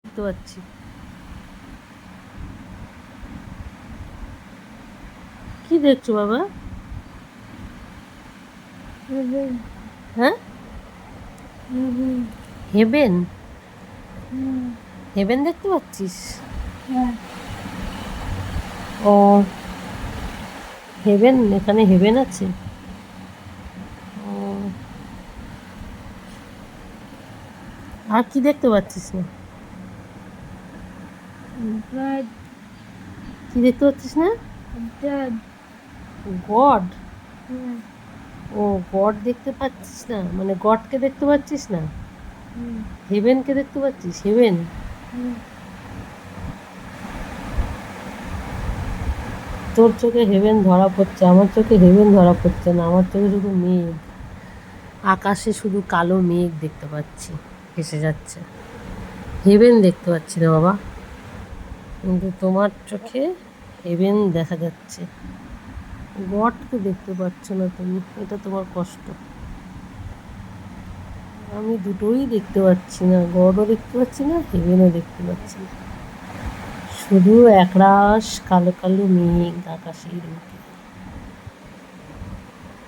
দেখতে পাচ্ছি। কি দেখছো বাবা? হ্যাঁ, হেভেন। হেভেন দেখতে পাচ্ছিস? ও, হেভেন, এখানে হেভেন আছে। ও, আর কি দেখতে পাচ্ছিস না? কি দেখতে পাচ্ছিস না? গড। ও, গড দেখতে পাচ্ছিস না, মানে গডকে দেখতে পাচ্ছিস না, হেভেনকে দেখতে পাচ্ছিস? হেভেন, তোর চোখে হেভেন ধরা পড়ছে, আমার চোখে হেভেন ধরা পড়ছে না। আমার চোখে শুধু মেঘ, আকাশে শুধু কালো মেঘ দেখতে পাচ্ছি, ভেসে যাচ্ছে। হেভেন দেখতে পাচ্ছি না বাবা, কিন্তু তোমার চোখে হেভেন দেখা যাচ্ছে। গডকে দেখতে পাচ্ছ না তুমি, এটা তোমার কষ্ট। আমি দুটোই দেখতে পাচ্ছি না, গডও দেখতে পাচ্ছি না, হেভেনও দেখতে পাচ্ছি না। শুধু একরাশ কালো কালো মেঘ আকাশের বুকে।